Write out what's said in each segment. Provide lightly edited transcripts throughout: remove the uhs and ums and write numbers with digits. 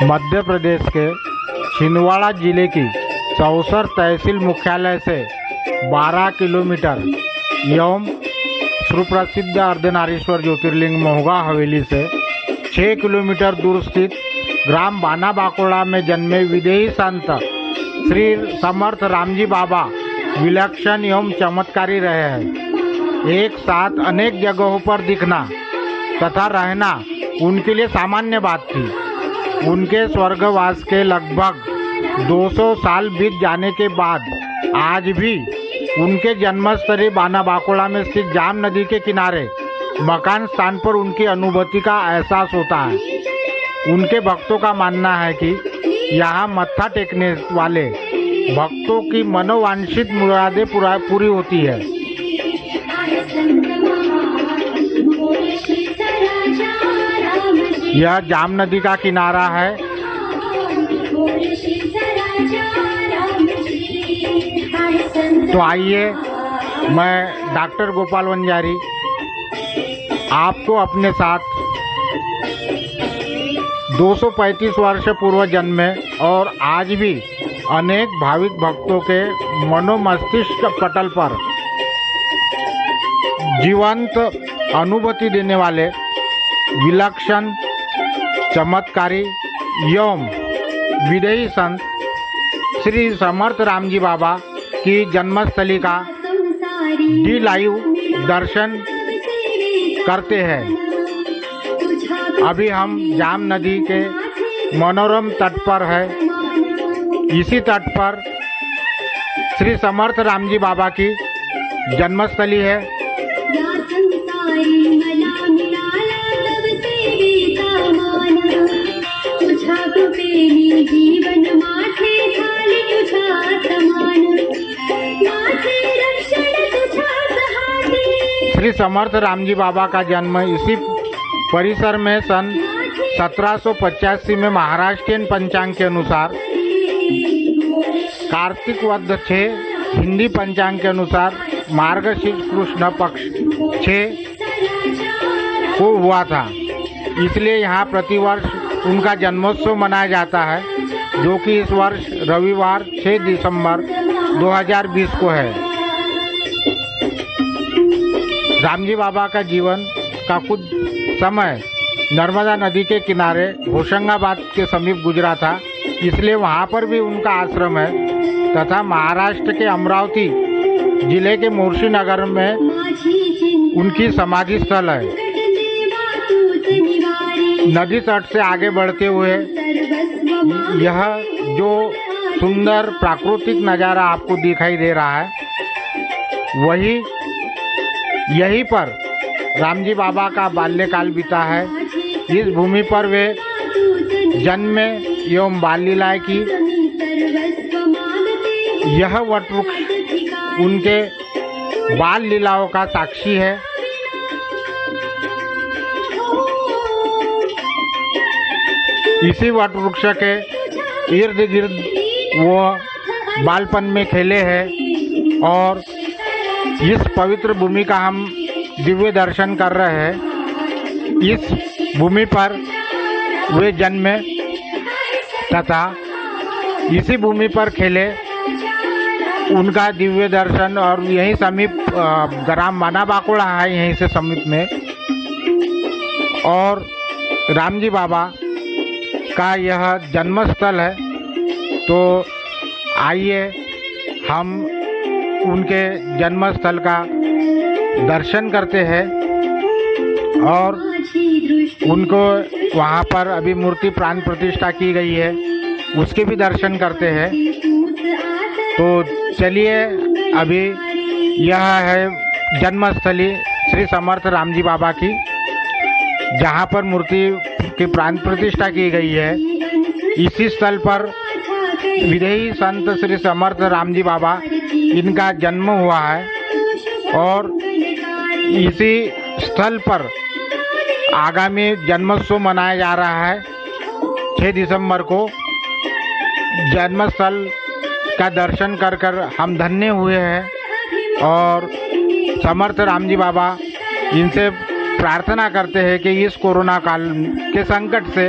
मध्य प्रदेश के छिंदवाड़ा जिले की चौसर तहसील मुख्यालय से 12 किलोमीटर एवं सुप्रसिद्ध अर्धनारीश्वर ज्योतिर्लिंग महुआ हवेली से 6 किलोमीटर दूर स्थित ग्राम बाना बाकोड़ा में जन्मे विदेही संत श्री समर्थ रामजी बाबा विलक्षण एवं चमत्कारी रहे हैं। एक साथ अनेक जगहों पर दिखना तथा रहना उनके लिए सामान्य बात थी। उनके स्वर्गवास के लगभग 200 साल बीत जाने के बाद आज भी उनके जन्मस्थली बाना बाकोड़ा में स्थित जाम नदी के किनारे मकान स्थान पर उनकी अनुभूति का एहसास होता है। उनके भक्तों का मानना है कि यहाँ मत्था टेकने वाले भक्तों की मनोवांछित मुरादें पूरी होती है। यह जाम नदी का किनारा है। तो आइए, मैं डॉक्टर गोपाल वंजारी आपको अपने साथ 235 वर्ष पूर्व जन्मे और आज भी अनेक भाविक भक्तों के मनोमस्तिष्क पटल पर जीवंत अनुभूति देने वाले विलक्षण चमत्कारी एवं विदेही संत श्री समर्थ रामजी बाबा की जन्मस्थली का डी लाइव दर्शन करते हैं। अभी हम जाम नदी के मनोरम तट पर है। इसी तट पर श्री समर्थ रामजी बाबा की जन्मस्थली है। श्री समर्थ रामजी बाबा का जन्म इसी परिसर में सन 1785 में महाराष्ट्रीयन पंचांग के अनुसार कार्तिक वद्ध 6 हिंदी पंचांग के अनुसार मार्गशीर्ष कृष्ण पक्ष 6 को हुआ था। इसलिए यहाँ प्रतिवर्ष उनका जन्मोत्सव मनाया जाता है, जो कि इस वर्ष रविवार 6 दिसंबर 2020 को है। रामजी बाबा का जीवन का कुछ समय नर्मदा नदी के किनारे होशंगाबाद के समीप गुजरा था, इसलिए वहाँ पर भी उनका आश्रम है। तथा महाराष्ट्र के अमरावती जिले के मोर्शी नगर में उनकी समाधि स्थल है। नदी तट से आगे बढ़ते हुए यह जो सुंदर प्राकृतिक नज़ारा आपको दिखाई दे रहा है, यहीं पर रामजी बाबा का बाल्यकाल बीता है। इस भूमि पर वे जन्मे एवं बाल लीलाएं की। यह वटवृक्ष उनके बाल लीलाओं का साक्षी है। इसी वटवृक्ष के इर्द गिर्द वो बालपन में खेले हैं और इस पवित्र भूमि का हम दिव्य दर्शन कर रहे हैं। इस भूमि पर वे जन्मे तथा इसी भूमि पर खेले। उनका दिव्य दर्शन और यहीं समीप ग्राम बाना बाकोड़ा है, यहीं से समीप में। और रामजी बाबा का यह जन्मस्थल है। तो आइए हम उनके जन्मस्थल का दर्शन करते हैं और उनको वहाँ पर अभी मूर्ति प्राण प्रतिष्ठा की गई है, उसके भी दर्शन करते हैं। तो चलिए, अभी यह है जन्मस्थली श्री समर्थ रामजी बाबा की, जहाँ पर मूर्ति की प्राण प्रतिष्ठा की गई है। इसी स्थल पर विदेही संत श्री समर्थ रामजी बाबा इनका जन्म हुआ है और इसी स्थल पर आगामी जन्मोत्सव मनाया जा रहा है। 6 दिसंबर को जन्मस्थल का दर्शन कर हम धन्य हुए हैं और समर्थ रामजी बाबा इनसे प्रार्थना करते हैं कि इस कोरोना काल के संकट से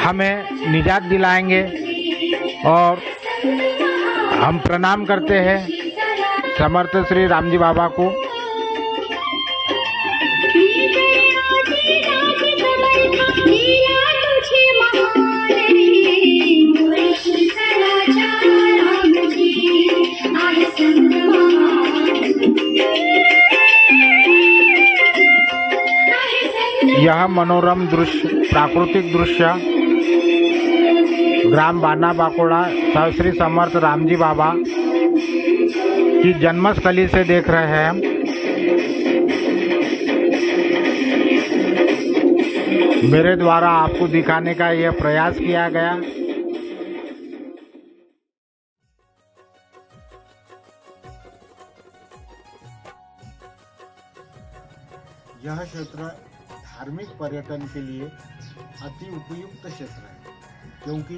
हमें निजात दिलाएंगे। और हम प्रणाम करते हैं समर्थ श्री रामजी बाबा को। यह मनोरम दृश्य, प्राकृतिक दृश्य ग्राम बाना बाकोड़ा श्री समर्थ रामजी बाबा की जन्मस्थली से देख रहे हैं। मेरे द्वारा आपको दिखाने का यह प्रयास किया गया। यह क्षेत्र धार्मिक पर्यटन के लिए अति उपयुक्त क्षेत्र है, क्योंकि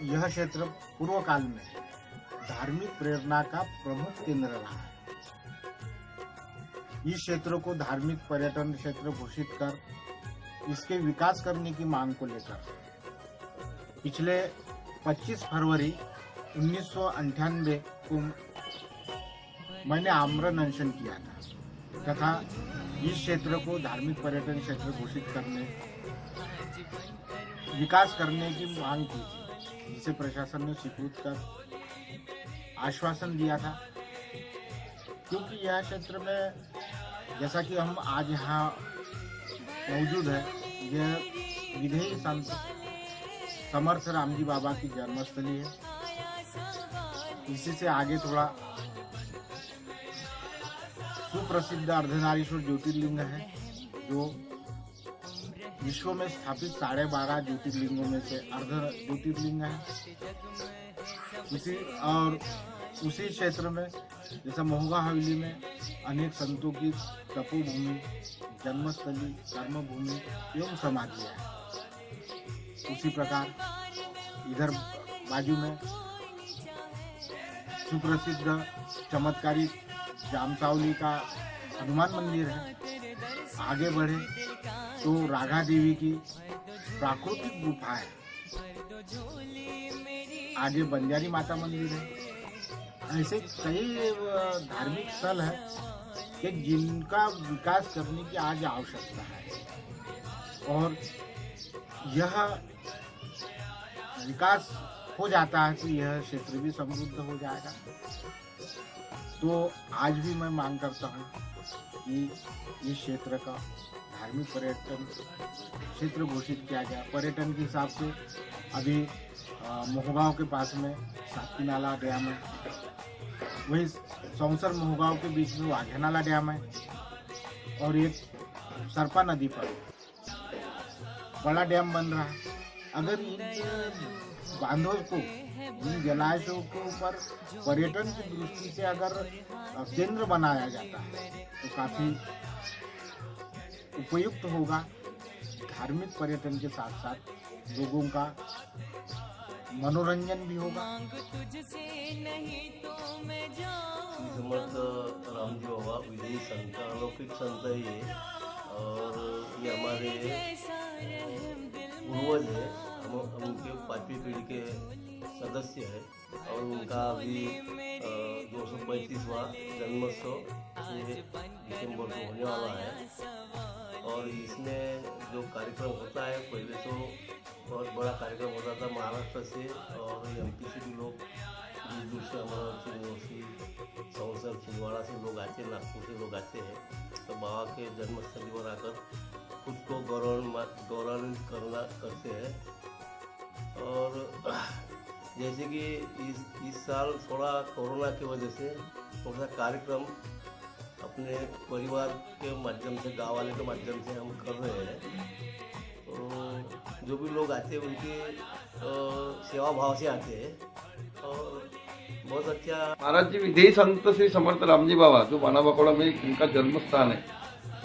यह क्षेत्र पूर्व काल में धार्मिक प्रेरणा का प्रमुख केंद्र रहा है। इस क्षेत्र को धार्मिक पर्यटन क्षेत्र घोषित कर इसके विकास करने की मांग को लेकर पिछले 25 फरवरी 1998 को मैंने आमरण अनशन किया था तथा इस क्षेत्र को धार्मिक पर्यटन क्षेत्र घोषित करने, विकास करने की मांग की थी, जिसे प्रशासन ने स्वीकृत कर आश्वासन दिया था। क्योंकि यह क्षेत्र में, जैसा कि हम आज यहाँ मौजूद है, यह विधेय संत समर्थ रामजी बाबा की जन्मस्थली है। इसी से आगे थोड़ा सुप्रसिद्ध अर्धनारीश्वर ज्योतिर्लिंग है, जो विश्व में स्थापित 12.5 ज्योतिर्लिंगों में से अर्ध ज्योतिर्लिंग है। उसी क्षेत्र में जैसा महोगा हवेली में अनेक संतों की तपोभूमि, जन्मस्थली, कर्मभूमि एवं समाधि है, उसी प्रकार इधर बाजू में सुप्रसिद्ध चमत्कारी जामसावली का हनुमान मंदिर है। आगे बढ़े तो राधा देवी की प्राकृतिक गुफा है, आगे बंजारी माता मंदिर है। ऐसे कई धार्मिक स्थल है कि जिनका विकास करने की आज आवश्यकता है, और यह विकास हो जाता है तो यह क्षेत्र भी समृद्ध हो जाएगा। तो आज भी मैं मांग करता हूँ कि इस क्षेत्र का धार्मिक पर्यटन क्षेत्र घोषित किया गया। पर्यटन के हिसाब से अभी मोहगांव के पास में सातकी नाला डैम है, वही सौंसर मोहगांव के बीच में वाघे नाला डैम है, और एक सरपा नदी पर बड़ा डैम बन रहा है। अगर इन बांधों को, इन जलाशयों के ऊपर पर्यटन की दृष्टि से अगर केंद्र बनाया जाता है तो काफी उपयुक्त होगा। धार्मिक पर्यटन के साथ साथ लोगों का मनोरंजन भी होगा। समर्थ रामजी बाबा विजयी संत, अलौकिक संत ही है, और ये हमारे पूर्वज है। हम उनके 5वीं पीढ़ी के सदस्य है, और उनका अभी 235वां जन्मोत्सव दिसंबर को होने वाला है। और इसमें जो कार्यक्रम होता है, पहले तो बहुत बड़ा कार्यक्रम होता था महाराष्ट्र से और MP से भी लोग, दूर से अमरावती, सौंसर, छिंदवाड़ा से लोग आते हैं, नागपुर से लोग आते हैं। तो बाबा के जन्मस्थली पर आकर खुद को गौरवान्वित करते हैं। और जैसे कि इस साल थोड़ा कोरोना की वजह से थोड़ा सा कार्यक्रम अपने परिवार के माध्यम से, गाँव वाले के माध्यम से हम कर रहे हैं। तो जो भी लोग आते हैं उनके सेवा भाव से आते हैं, और बहुत अच्छा। महाराज जी, विधेयी संत श्री समर्थ रामजी बाबा जो बाना बाकोड़ा में इनका जन्म स्थान है,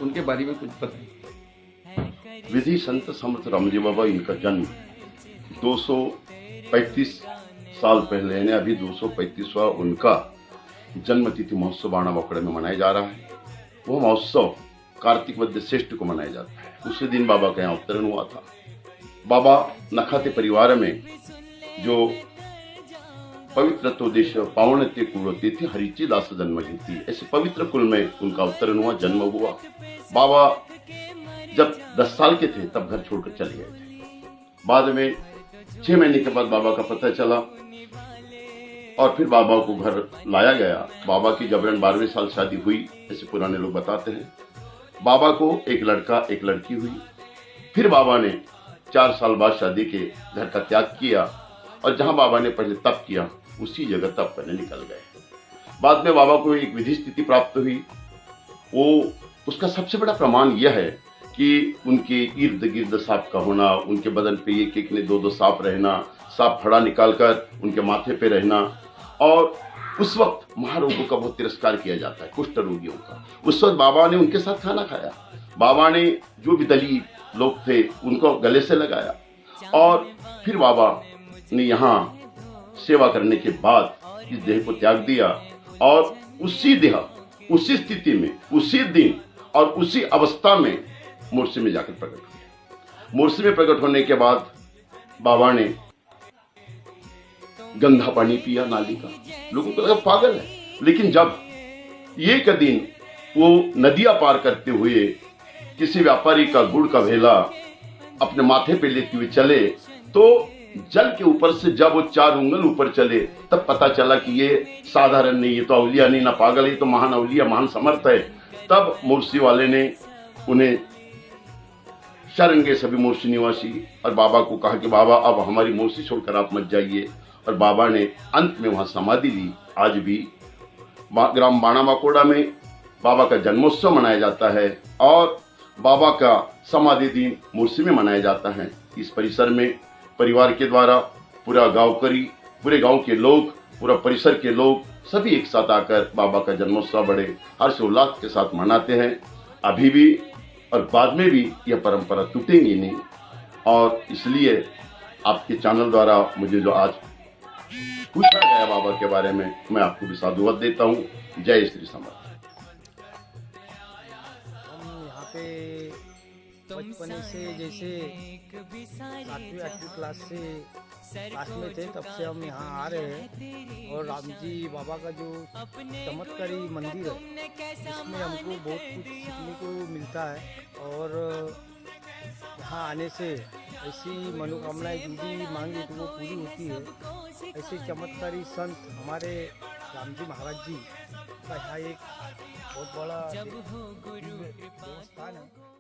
उनके बारे में कुछ बताइए। विधि संत समर्थ रामजी बाबा, इनका जन्म 235 साल पहले, यानी अभी 235वां उनका जन्म तिथि महोत्सव बाना बाकोड़ा में मनाया जा रहा है। वो महोत्सव कार्तिक वद्य श्रेष्ठ को मनाया जाता है। उसी दिन बाबा का यहाँ अवतरण हुआ था। बाबा नखाते परिवार में जो पवित्र तो देश पावनते कुलते थे हरिची दास जन्म थी, ऐसे पवित्र कुल में उनका अवतरण हुआ, जन्म हुआ। बाबा जब 10 साल के थे तब घर छोड़कर चले गए थे। बाद में 6 महीने के बाद बाबा का पता चला और फिर बाबा को घर लाया गया। बाबा की जबरन 12वें साल शादी हुई, ऐसे पुराने लोग बताते हैं। बाबा को एक लड़का एक लड़की हुई। फिर बाबा ने 4 साल बाद शादी के घर का त्याग किया और जहां बाबा ने पहले तप किया उसी जगह तप करने निकल गए। बाद में बाबा को एक विधि स्थिति प्राप्त हुई। वो उसका सबसे बड़ा प्रमाण यह है कि उनके इर्द गिर्द सांप का होना, उनके बदन पे एक एक ने 2-2 सांप रहना, सांप फड़ा निकालकर उनके माथे पे रहना। और उस वक्त महारोगों का बहुत तिरस्कार किया जाता है, कुष्ठ रोगियों का। उस वक्त बाबा ने उनके साथ खाना खाया। बाबा ने जो भी दलित लोग थे उनको गले से लगाया और फिर बाबा ने यहाँ सेवा करने के बाद इस देह को त्याग दिया और उसी देह, उसी स्थिति में, उसी दिन और उसी अवस्था में मूर्ति में जाकर प्रकट हुए। मूर्ति में प्रकट होने के बाद बाबा ने गंदा पानी पिया नाली का। लोगों को लगा पागल है, लेकिन जब एक दिन वो नदियां पार करते हुए किसी व्यापारी का गुड़ का भेला अपने माथे पे लेते हुए चले तो जल के ऊपर से जब वो 4 उंगल ऊपर चले तब पता चला कि ये साधारण नहीं, ये तो अवलिया नहीं, ना पागल, ये तो महान अवलिया, महान समर्थ है। तब मूर्ति वाले ने उन्हें शरण गए सभी मूर्ति निवासी और बाबा को कहा कि बाबा अब हमारी मूर्ति छोड़कर आप मत जाइए। और बाबा ने अंत में वहां समाधि ली। आज भी ग्राम बाणा माकोड़ा में बाबा का जन्मोत्सव मनाया जाता है और बाबा का समाधि दिन मूर्ति में मनाया जाता है। इस परिसर में परिवार के द्वारा पूरे गांव के लोग, पूरा परिसर के लोग सभी एक साथ आकर बाबा का जन्मोत्सव बड़े हर्षोल्लास के साथ मनाते हैं। अभी भी और बाद में भी यह परंपरा टूटेंगी नहीं। और इसलिए आपके चैनल द्वारा मुझे जो आज पूछा गया बाबा के बारे में, मैं आपको भी साधुवाद देता हूँ। जय श्री समर्थ। हम यहाँ पे बचपन से जैसे 7वीं-8वीं क्लास में थे तब से हम यहाँ आ रहे हैं। और राम जी बाबा का जो चमत्कारी मंदिर है इसमें हमको बहुत कुछ सीखने को मिलता है। और यहाँ आने से ऐसी मनोकामनाएं जो भी मांगी तो वो पूरी होती है। ऐसे चमत्कारी संत हमारे राम जी महाराज जी का यहाँ एक बहुत बड़ा देवस्थान है।